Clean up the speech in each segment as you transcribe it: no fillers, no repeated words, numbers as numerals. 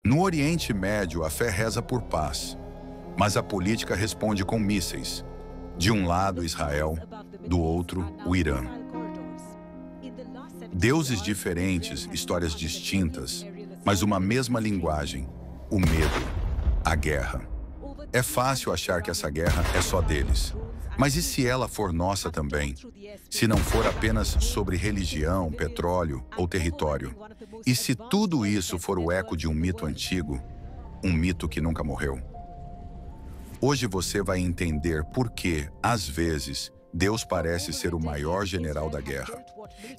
No Oriente Médio, a fé reza por paz, mas a política responde com mísseis. De um lado, Israel, do outro, o Irã. Deuses diferentes, histórias distintas, mas uma mesma linguagem: o medo, a guerra. É fácil achar que essa guerra é só deles. Mas e se ela for nossa também? Se não for apenas sobre religião, petróleo ou território? E se tudo isso for o eco de um mito antigo, um mito que nunca morreu? Hoje você vai entender por que, às vezes, Deus parece ser o maior general da guerra.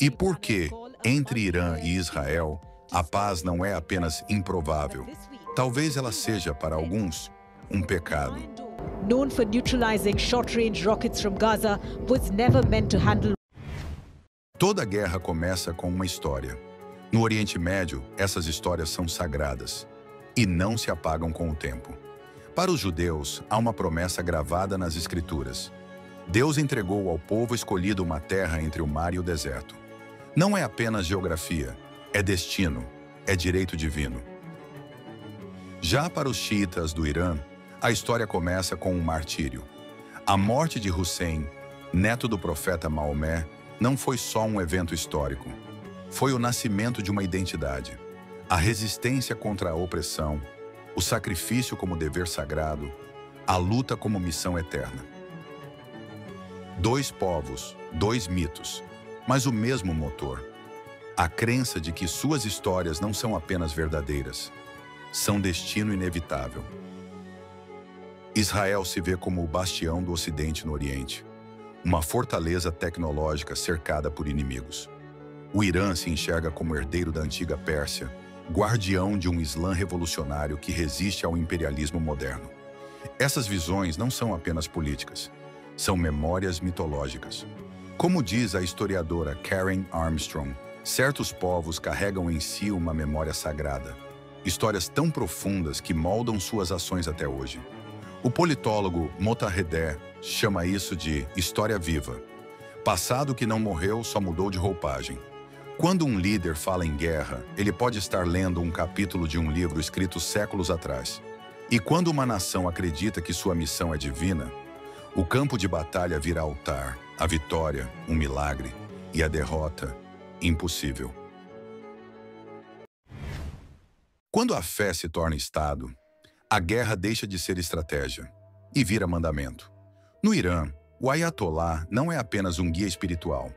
E por que, entre Irã e Israel, a paz não é apenas improvável. Talvez ela seja, para alguns, um pecado. Known for neutralizing short-range rockets from Gaza, was never meant to handle. Toda guerra começa com uma história. No Oriente Médio, essas histórias são sagradas e não se apagam com o tempo. Para os judeus, há uma promessa gravada nas Escrituras. Deus entregou ao povo escolhido uma terra entre o mar e o deserto. Não é apenas geografia, é destino, é direito divino. Já para os xiitas do Irã, a história começa com um martírio. A morte de Hussein, neto do profeta Maomé, não foi só um evento histórico. Foi o nascimento de uma identidade. A resistência contra a opressão, o sacrifício como dever sagrado, a luta como missão eterna. Dois povos, dois mitos, mas o mesmo motor. A crença de que suas histórias não são apenas verdadeiras, são destino inevitável. Israel se vê como o bastião do Ocidente no Oriente, uma fortaleza tecnológica cercada por inimigos. O Irã se enxerga como herdeiro da antiga Pérsia, guardião de um Islã revolucionário que resiste ao imperialismo moderno. Essas visões não são apenas políticas, são memórias mitológicas. Como diz a historiadora Karen Armstrong, certos povos carregam em si uma memória sagrada, histórias tão profundas que moldam suas ações até hoje. O politólogo Motahedeh chama isso de história viva. Passado que não morreu, só mudou de roupagem. Quando um líder fala em guerra, ele pode estar lendo um capítulo de um livro escrito séculos atrás. E quando uma nação acredita que sua missão é divina, o campo de batalha vira altar, a vitória, um milagre, e a derrota, impossível. Quando a fé se torna Estado, a guerra deixa de ser estratégia e vira mandamento. No Irã, o Ayatollah não é apenas um guia espiritual,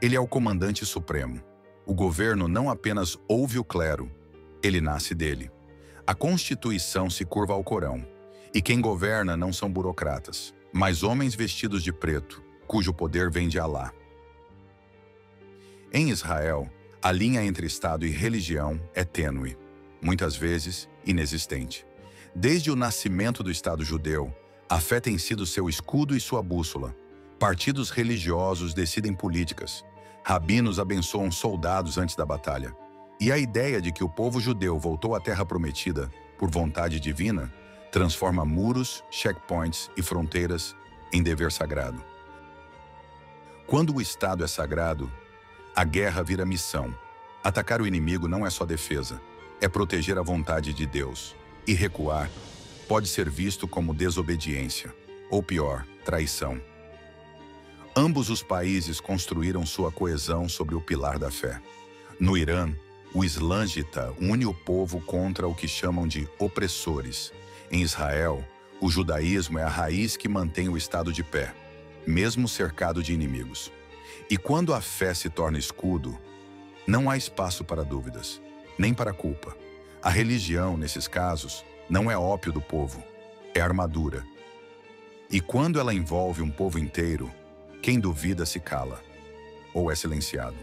ele é o comandante supremo. O governo não apenas ouve o clero, ele nasce dele. A Constituição se curva ao Corão, e quem governa não são burocratas, mas homens vestidos de preto, cujo poder vem de Alá. Em Israel, a linha entre Estado e religião é tênue, muitas vezes inexistente. Desde o nascimento do Estado judeu, a fé tem sido seu escudo e sua bússola. Partidos religiosos decidem políticas. Rabinos abençoam soldados antes da batalha. E a ideia de que o povo judeu voltou à Terra Prometida por vontade divina transforma muros, checkpoints e fronteiras em dever sagrado. Quando o Estado é sagrado, a guerra vira missão. Atacar o inimigo não é só defesa, é proteger a vontade de Deus. E recuar pode ser visto como desobediência, ou pior, traição. Ambos os países construíram sua coesão sobre o pilar da fé. No Irã, o Islâmita une o povo contra o que chamam de opressores. Em Israel, o judaísmo é a raiz que mantém o Estado de pé, mesmo cercado de inimigos. E quando a fé se torna escudo, não há espaço para dúvidas, nem para culpa. A religião, nesses casos, não é ópio do povo, é armadura. E quando ela envolve um povo inteiro, quem duvida se cala, ou é silenciado.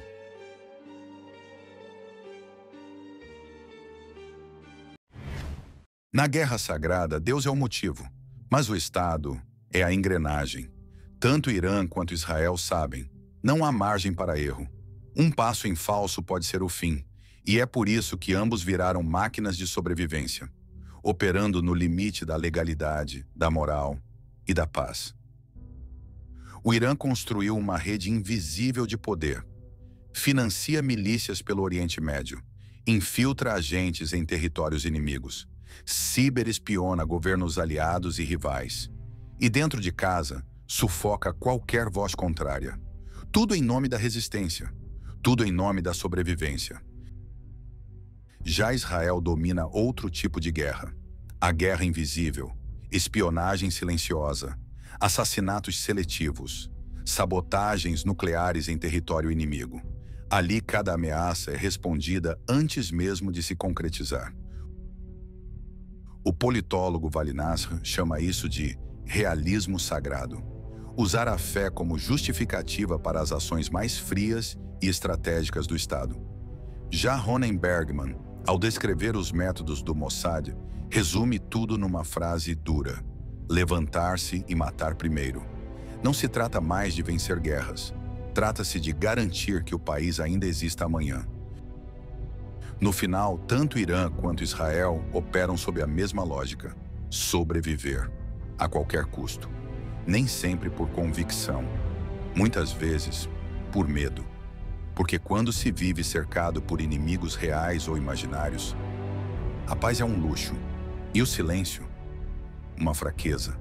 Na guerra sagrada, Deus é o motivo, mas o Estado é a engrenagem. Tanto Irã quanto Israel sabem, não há margem para erro. Um passo em falso pode ser o fim. E é por isso que ambos viraram máquinas de sobrevivência, operando no limite da legalidade, da moral e da paz. O Irã construiu uma rede invisível de poder, financia milícias pelo Oriente Médio infiltra agentes em territórios inimigos, ciberespiona governos aliados e rivais, e dentro de casa sufoca qualquer voz contrária. Tudo em nome da resistência, tudo em nome da sobrevivência. Já Israel domina outro tipo de guerra, a guerra invisível, espionagem silenciosa, assassinatos seletivos, sabotagens nucleares em território inimigo. Ali cada ameaça é respondida antes mesmo de se concretizar. O politólogo Vali Nasr chama isso de realismo sagrado. Usar a fé como justificativa para as ações mais frias e estratégicas do Estado. Já Ronen Bergman, ao descrever os métodos do Mossad, resume tudo numa frase dura: levantar-se e matar primeiro. Não se trata mais de vencer guerras. Trata-se de garantir que o país ainda exista amanhã. No final, tanto Irã quanto Israel operam sob a mesma lógica: sobreviver, a qualquer custo. Nem sempre por convicção, muitas vezes por medo. Porque quando se vive cercado por inimigos reais ou imaginários, a paz é um luxo e o silêncio, uma fraqueza.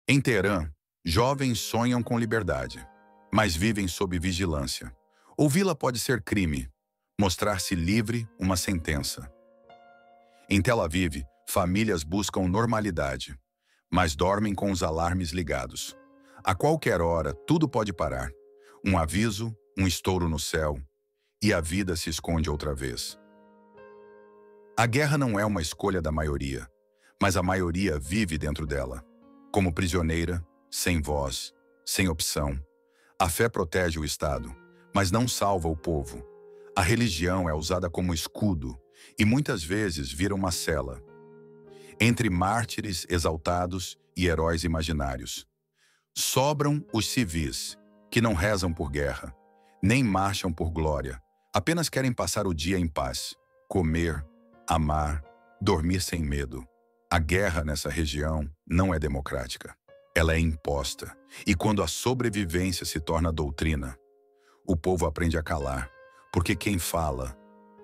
Em Teherã, jovens sonham com liberdade, mas vivem sob vigilância. Ouvi-la pode ser crime, mostrar-se livre, uma sentença. Em Tel Aviv, famílias buscam normalidade, mas dormem com os alarmes ligados. A qualquer hora, tudo pode parar. Um aviso, um estouro no céu, e a vida se esconde outra vez. A guerra não é uma escolha da maioria, mas a maioria vive dentro dela. Como prisioneira, sem voz, sem opção. A fé protege o Estado, mas não salva o povo. A religião é usada como escudo e muitas vezes vira uma cela entre mártires exaltados e heróis imaginários. Sobram os civis, que não rezam por guerra, nem marcham por glória, apenas querem passar o dia em paz, comer, amar, dormir sem medo. A guerra nessa região não é democrática. Ela é imposta, e quando a sobrevivência se torna doutrina, o povo aprende a calar, porque quem fala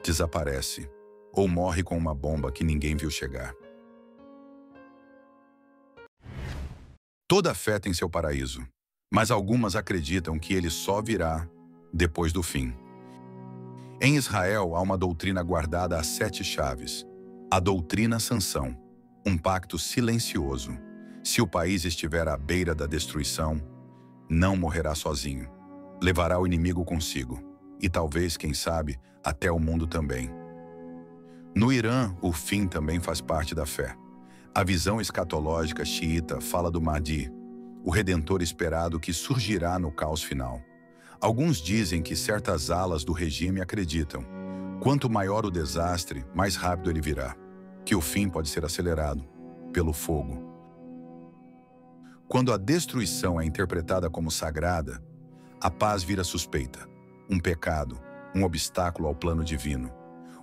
desaparece ou morre com uma bomba que ninguém viu chegar. Toda fé tem seu paraíso, mas algumas acreditam que ele só virá depois do fim. Em Israel há uma doutrina guardada a 7 chaves, a doutrina Sansão, um pacto silencioso. Se o país estiver à beira da destruição, não morrerá sozinho. Levará o inimigo consigo, e talvez, quem sabe, até o mundo também. No Irã, o fim também faz parte da fé. A visão escatológica xiita fala do Mahdi, o redentor esperado que surgirá no caos final. Alguns dizem que certas alas do regime acreditam: quanto maior o desastre, mais rápido ele virá, que o fim pode ser acelerado pelo fogo. Quando a destruição é interpretada como sagrada, a paz vira suspeita, um pecado, um obstáculo ao plano divino.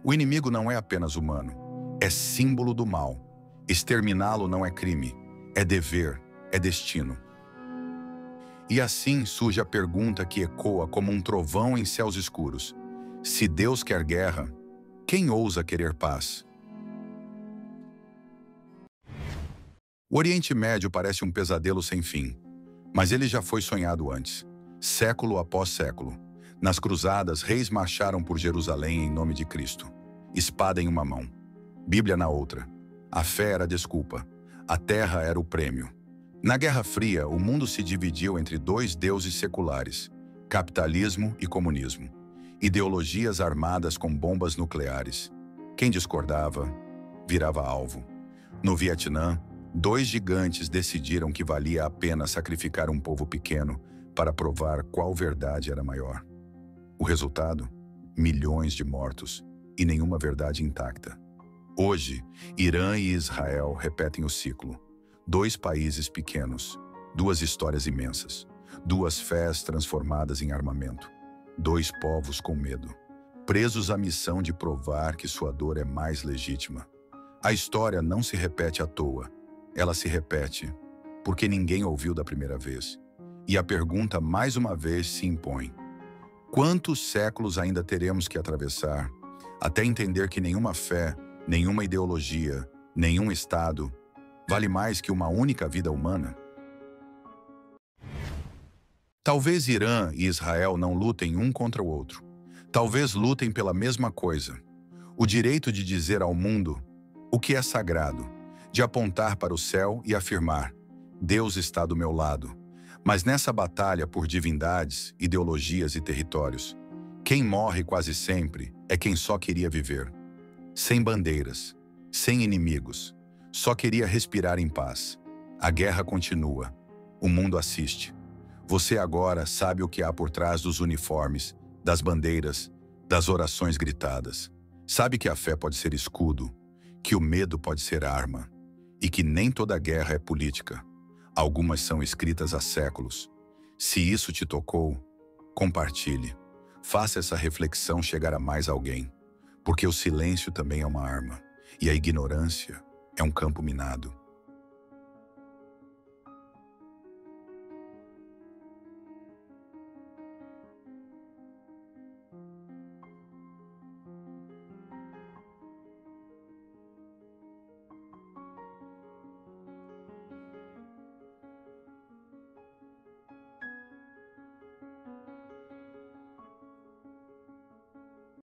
O inimigo não é apenas humano, é símbolo do mal. Exterminá-lo não é crime, é dever, é destino. E assim surge a pergunta que ecoa como um trovão em céus escuros: se Deus quer guerra, quem ousa querer paz? O Oriente Médio parece um pesadelo sem fim, mas ele já foi sonhado antes, século após século. Nas cruzadas, reis marcharam por Jerusalém em nome de Cristo, espada em uma mão, Bíblia na outra. A fé era a desculpa, a terra era o prêmio. Na Guerra Fria, o mundo se dividiu entre 2 deuses seculares, capitalismo e comunismo, ideologias armadas com bombas nucleares. Quem discordava, virava alvo. No Vietnã, 2 gigantes decidiram que valia a pena sacrificar um povo pequeno para provar qual verdade era maior. O resultado? Milhões de mortos e nenhuma verdade intacta. Hoje, Irã e Israel repetem o ciclo. 2 países pequenos, 2 histórias imensas, 2 fés transformadas em armamento, 2 povos com medo, presos à missão de provar que sua dor é mais legítima. A história não se repete à toa, ela se repete porque ninguém ouviu da primeira vez. E a pergunta mais uma vez se impõe: Quantos séculos ainda teremos que atravessar até entender que nenhuma fé, nenhuma ideologia, nenhum Estado vale mais que uma única vida humana? Talvez Irã e Israel não lutem um contra o outro. Talvez lutem pela mesma coisa: o direito de dizer ao mundo o que é sagrado, de apontar para o céu e afirmar: Deus está do meu lado. Mas nessa batalha por divindades, ideologias e territórios, quem morre quase sempre é quem só queria viver. Sem bandeiras, sem inimigos, só queria respirar em paz. A guerra continua. O mundo assiste. Você agora sabe o que há por trás dos uniformes, das bandeiras, das orações gritadas. Sabe que a fé pode ser escudo, que o medo pode ser arma, e que nem toda guerra é política. Algumas são escritas há séculos. Se isso te tocou, compartilhe. Faça essa reflexão chegar a mais alguém, porque o silêncio também é uma arma, e a ignorância é um campo minado.